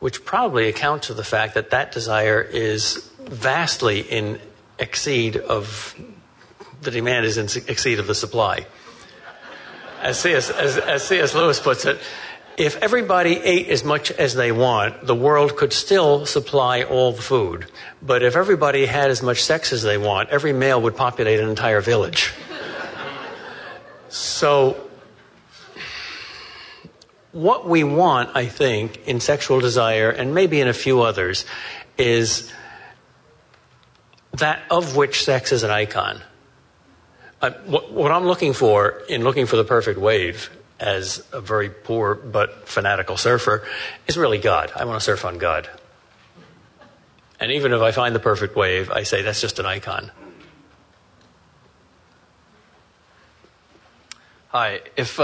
which probably accounts for the fact that that desire is vastly in exceed of the demand is in exceed of the supply. As C.S. Lewis puts it, if everybody ate as much as they want, the world could still supply all the food. But if everybody had as much sex as they want, every male would populate an entire village. So what we want, I think, in sexual desire, and maybe in a few others, is that of which sex is an icon. What I'm looking for in looking for the perfect wave as a very poor but fanatical surfer is really God. I want to surf on God. And even if I find the perfect wave, I say that's just an icon. Hi. If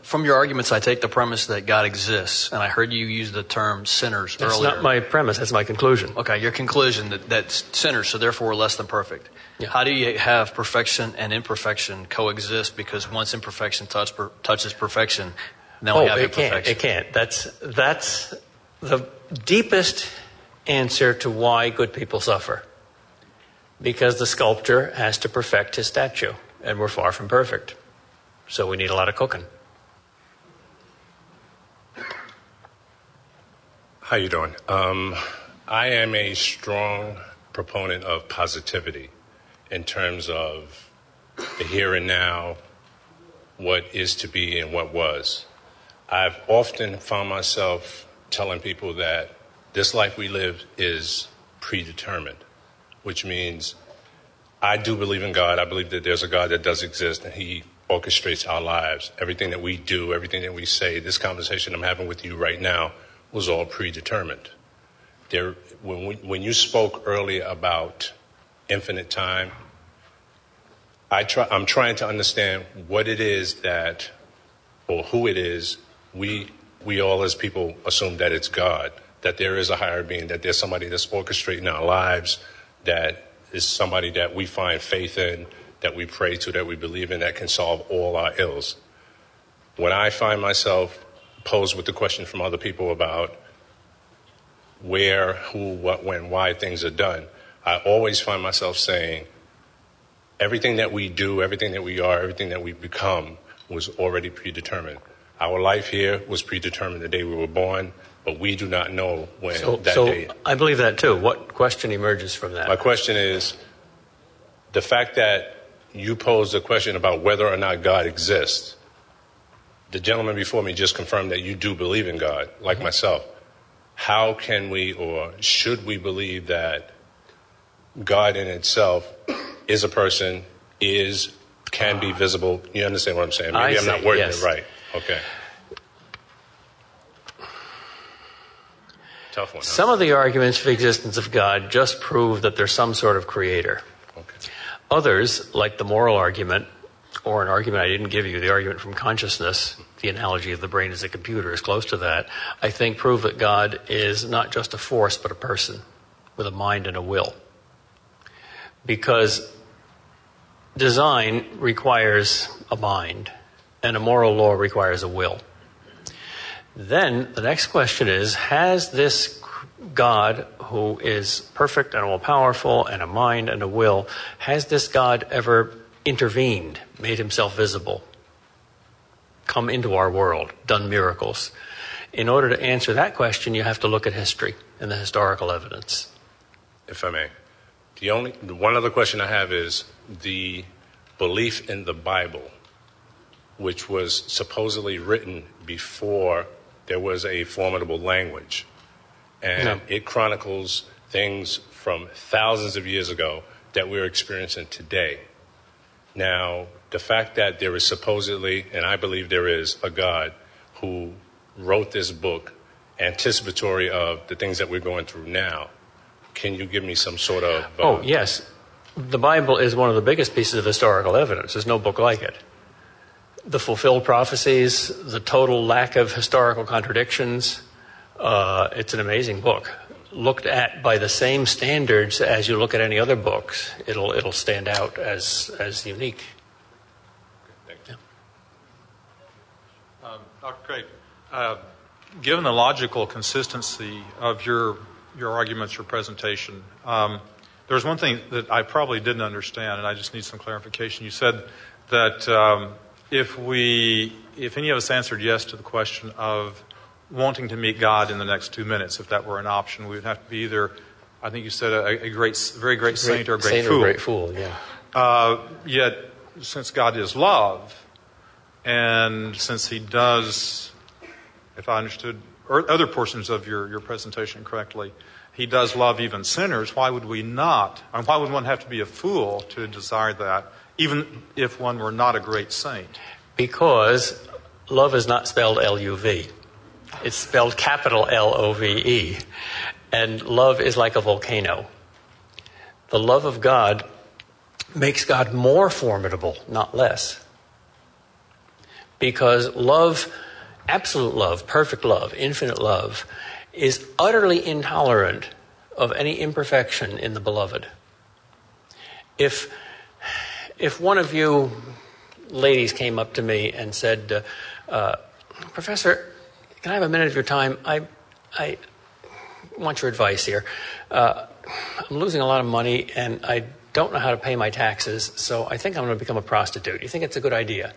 from your arguments I take the premise that God exists, and I heard you use the term sinners earlier. That's not my premise, that's my conclusion. Okay, your conclusion that sinners, so therefore we're less than perfect. Yeah. How do you have perfection and imperfection coexist? Because once imperfection touches perfection, then we have imperfection. It can't. That's the deepest answer to why good people suffer. Because the sculptor has to perfect his statue, and we're far from perfect. So we need a lot of cooking. How you doing? I am a strong proponent of positivity in terms of the here and now, what is to be and what was. I've often found myself telling people that this life we live is predetermined, which means I do believe in God. I believe that there's a God that does exist, and he orchestrates our lives. Everything that we do, everything that we say, this conversation I'm having with you right now was all predetermined. When you spoke earlier about infinite time, I'm trying to understand what it is that, or who it is, we all as people assume that it's God, that there is a higher being, that there's somebody that's orchestrating our lives, that is somebody that we find faith in, that we pray to, that we believe in, that can solve all our ills. When I find myself posed with the question from other people about where, who, what, when, why things are done, I always find myself saying, everything that we do, everything that we are, everything that we become was already predetermined. Our life here was predetermined the day we were born, but we do not know when that day. So I believe that too. What question emerges from that? My question is, the fact that you posed a question about whether or not God exists, the gentleman before me just confirmed that you do believe in God, like myself. How can we or should we believe that God in itself is a person, can be visible? You understand what I'm saying? Maybe I'm not wording it right. Okay. Tough one. Huh? Some of the arguments for the existence of God just prove that there's some sort of creator. Okay. Others, like the moral argument, or an argument I didn't give you, the argument from consciousness, the analogy of the brain as a computer is close to that, I think prove that God is not just a force, but a person with a mind and a will. Because design requires a mind, and a moral law requires a will. Then the next question is, has this God, who is perfect and all-powerful and a mind and a will, has this God ever intervened, made himself visible, come into our world, done miracles? In order to answer that question, you have to look at history and the historical evidence. If I may. One other question I have is the belief in the Bible, which was supposedly written before there was a formidable language. And it chronicles things from thousands of years ago that we're experiencing today. Now, the fact that there is supposedly, and I believe there is, a God who wrote this book anticipatory of the things that we're going through now, can you give me some sort of... Oh, yes. The Bible is one of the biggest pieces of historical evidence. There's no book like it. The fulfilled prophecies, the total lack of historical contradictions. It's an amazing book. Looked at by the same standards as you look at any other books, it'll stand out as unique. Thank you. Dr. Kreeft, given the logical consistency of your arguments, your presentation, there was one thing that I probably didn't understand, and I just need some clarification. You said that if any of us answered yes to the question of wanting to meet God in the next 2 minutes, if that were an option, we would have to be either, I think you said, a very great saint or a great fool. Or a great fool, yeah. Yet, since God is love, and since He does, if I understood other portions of your presentation correctly, He does love even sinners, why would we not? And why would one have to be a fool to desire that, even if one were not a great saint? Because love is not spelled L-U-V. It's spelled capital L-O-V-E. And love is like a volcano. The love of God makes God more formidable, not less. Because love, absolute love, perfect love, infinite love, is utterly intolerant of any imperfection in the beloved. If one of you ladies came up to me and said, Professor, can I have a minute of your time? I want your advice here. I'm losing a lot of money and I don't know how to pay my taxes, so I think I'm going to become a prostitute. You think it's a good idea?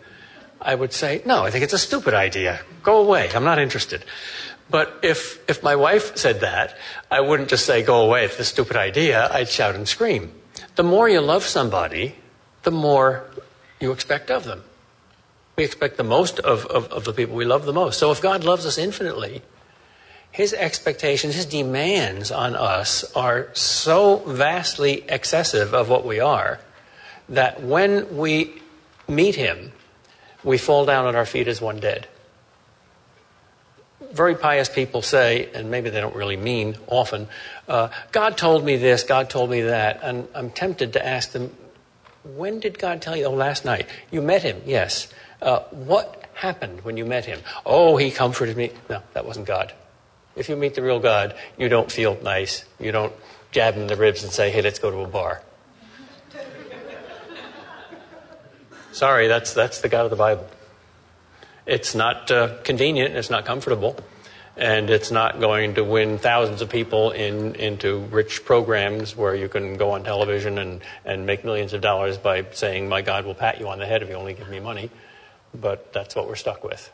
I would say, no, I think it's a stupid idea. Go away. I'm not interested. But if my wife said that, I wouldn't just say, go away, it's a stupid idea. I'd shout and scream. The more you love somebody, the more you expect of them. We expect the most of the people we love the most. So if God loves us infinitely, His expectations, His demands on us are so vastly excessive of what we are that when we meet Him, we fall down at our feet as one dead. Very pious people say, and maybe they don't really mean often, God told me this, God told me that. And I'm tempted to ask them, when did God tell you? Oh, last night. You met Him, yes. What happened when you met Him? Oh, He comforted me. No, that wasn't God. If you meet the real God, you don't feel nice. You don't jab Him in the ribs and say, hey, let's go to a bar. Sorry, that's the God of the Bible. It's not convenient, it's not comfortable, and it's not going to win thousands of people into rich programs where you can go on television and make millions of dollars by saying, my God will pat you on the head if you only give me money. But that's what we're stuck with.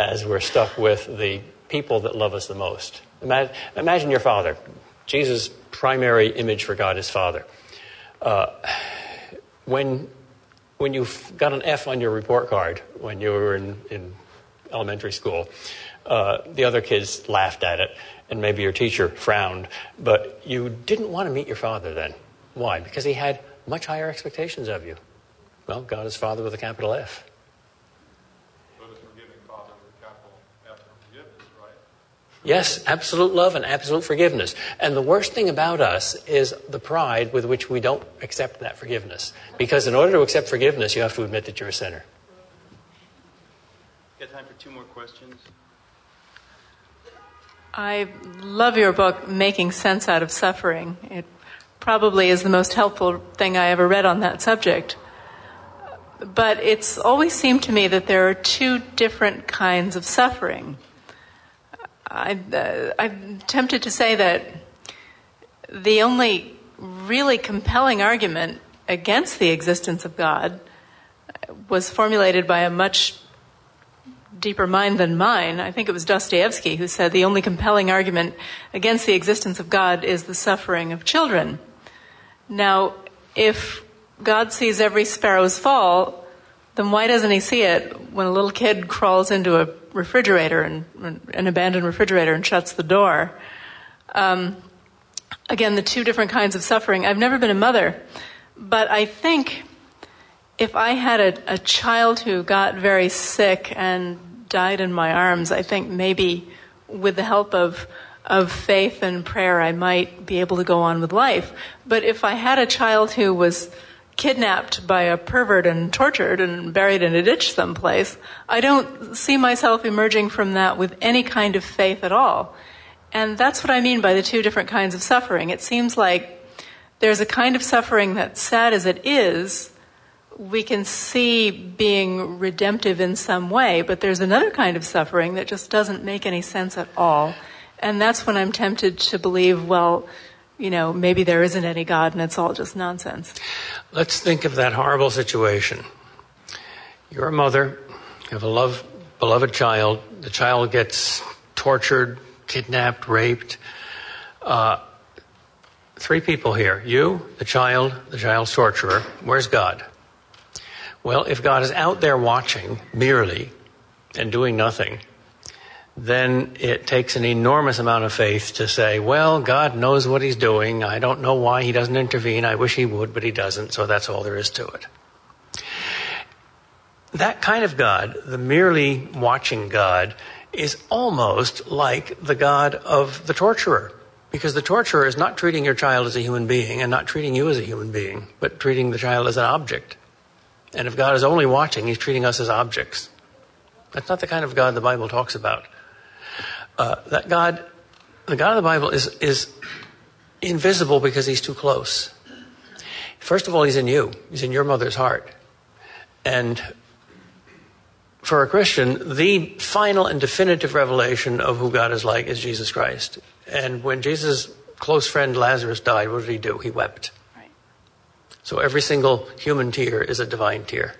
As we're stuck with the people that love us the most. Imagine your father. Jesus' primary image for God is Father. When you got an F on your report card when you were in elementary school, the other kids laughed at it, and maybe your teacher frowned, but you didn't want to meet your father then. Why? Because he had much higher expectations of you. Well, God is Father with a capital F. But a forgiving Father with a capital F for forgiveness, right? Yes, absolute love and absolute forgiveness. And the worst thing about us is the pride with which we don't accept that forgiveness. Because in order to accept forgiveness, you have to admit that you're a sinner. Got time for 2 more questions? I love your book, Making Sense Out of Suffering. It probably is the most helpful thing I ever read on that subject. But it's always seemed to me that there are 2 different kinds of suffering. I'm tempted to say that the only really compelling argument against the existence of God was formulated by a much deeper mind than mine. I think it was Dostoevsky who said the only compelling argument against the existence of God is the suffering of children. Now, if God sees every sparrow's fall, then why doesn't He see it when a little kid crawls into a refrigerator, an abandoned refrigerator, and shuts the door? Again, the 2 different kinds of suffering. I've never been a mother, but I think if I had a child who got very sick and died in my arms, I think maybe with the help of faith and prayer, I might be able to go on with life. But if I had a child who was kidnapped by a pervert and tortured and buried in a ditch someplace, I don't see myself emerging from that with any kind of faith at all. And that's what I mean by the 2 different kinds of suffering. It seems like there's a kind of suffering that's sad as it is, we can see being redemptive in some way, but there's another kind of suffering that just doesn't make any sense at all. And that's when I'm tempted to believe, well, maybe there isn't any God and it's all just nonsense. Let's think of that horrible situation. You're a mother, you have a beloved child, the child gets tortured, kidnapped, raped. 3 people here. You, the child's torturer. Where's God? Well, if God is out there watching merely and doing nothing, then it takes an enormous amount of faith to say, well, God knows what he's doing. I don't know why he doesn't intervene. I wish he would, but he doesn't, so that's all there is to it. That kind of God, the merely watching God, is almost like the God of the torturer. Because the torturer is not treating your child as a human being and not treating you as a human being, but treating the child as an object. And if God is only watching, he's treating us as objects. That's not the kind of God the Bible talks about. The God of the Bible is invisible because he's too close. First of all, he's in you. He's in your mother's heart. And for a Christian, the final and definitive revelation of who God is like is Jesus Christ. And when Jesus' close friend Lazarus died, what did he do? He wept. Right. So every single human tear is a divine tear.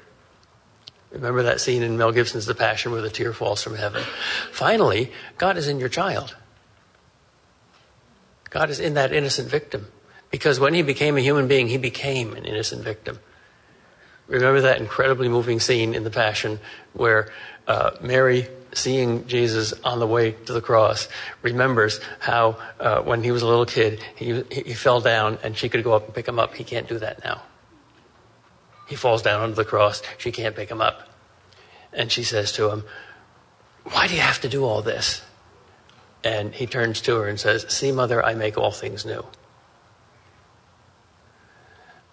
Remember that scene in Mel Gibson's The Passion where the tear falls from heaven? Finally, God is in your child. God is in that innocent victim. Because when he became a human being, he became an innocent victim. Remember that incredibly moving scene in The Passion where Mary, seeing Jesus on the way to the cross, remembers how when he was a little kid, he fell down and she could go up and pick him up. He can't do that now. He falls down onto the cross. She can't pick him up. And she says to him, why do you have to do all this? And he turns to her and says, see, Mother, I make all things new.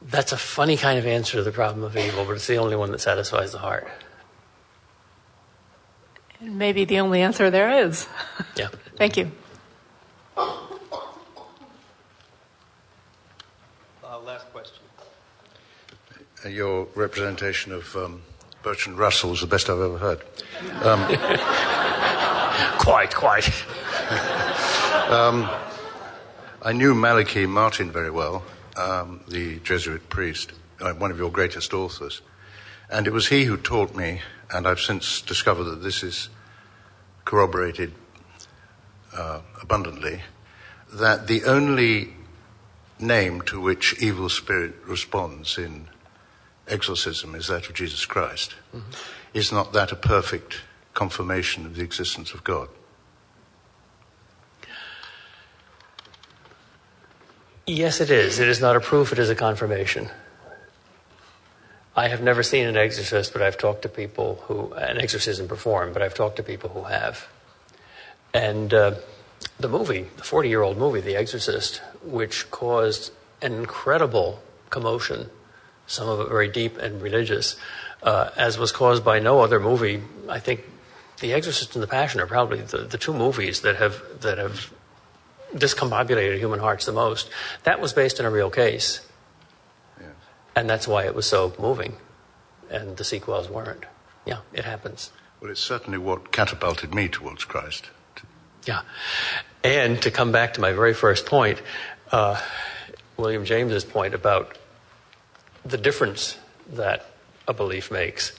That's a funny kind of answer to the problem of evil, but it's the only one that satisfies the heart. And maybe the only answer there is. Yeah. Thank you. Last question. Your representation of Bertrand Russell was the best I've ever heard. Quite. I knew Malachi Martin very well, the Jesuit priest, one of your greatest authors. And it was he who taught me, and I've since discovered that this is corroborated abundantly, that the only name to which evil spirit responds in exorcism is that of Jesus Christ. Mm-hmm. Is not that a perfect confirmation of the existence of God? Yes, it is. It is not a proof, it is a confirmation. I have never seen an exorcist, but I've talked to people an exorcism performed, but I've talked to people who have. And the 40-year-old movie, The Exorcist, which caused an incredible commotion, some of it very deep and religious, as was caused by no other movie. I think The Exorcist and The Passion are probably the 2 movies that have discombobulated human hearts the most. That was based on a real case. Yes. And that's why it was so moving. And the sequels weren't. Yeah, it happens. Well, it's certainly what catapulted me towards Christ. Yeah. And to come back to my very first point, William James's point about the difference that a belief makes.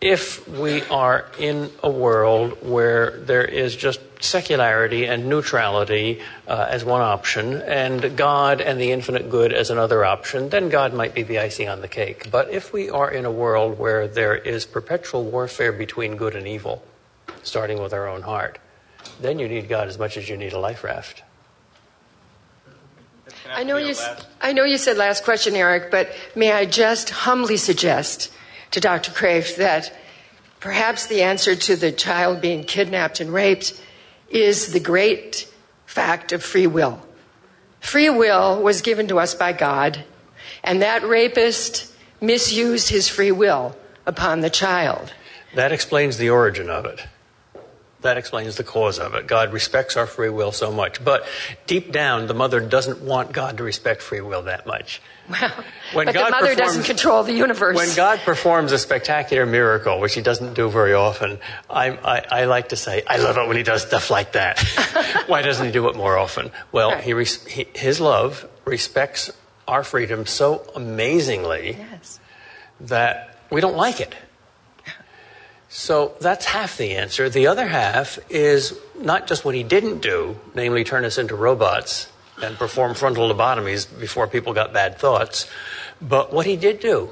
If we are in a world where there is just secularity and neutrality as one option, and God and the infinite good as another option, then God might be the icing on the cake. But if we are in a world where there is perpetual warfare between good and evil, starting with our own heart, then you need God as much as you need a life raft. I know you said last question, Eric, but may I just humbly suggest to Dr. Kreeft that perhaps the answer to the child being kidnapped and raped is the great fact of free will. Free will was given to us by God, and that rapist misused his free will upon the child. That explains the origin of it. That explains the cause of it. God respects our free will so much. But deep down, the mother doesn't want God to respect free will that much. Well, When but God the mother doesn't control the universe. When God performs a spectacular miracle, which he doesn't do very often, I like to say, I love it when he does stuff like that. Why doesn't he do it more often? Well, Right. his love respects our freedom so amazingly Yes. that we don't like it. So that's half the answer. The other half is not just what he didn't do, namely turn us into robots and perform frontal lobotomies before people got bad thoughts, but what he did do.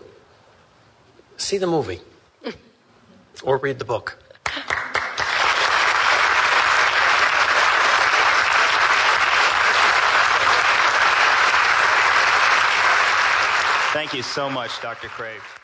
See the movie or read the book. Thank you so much, Dr. Kreeft.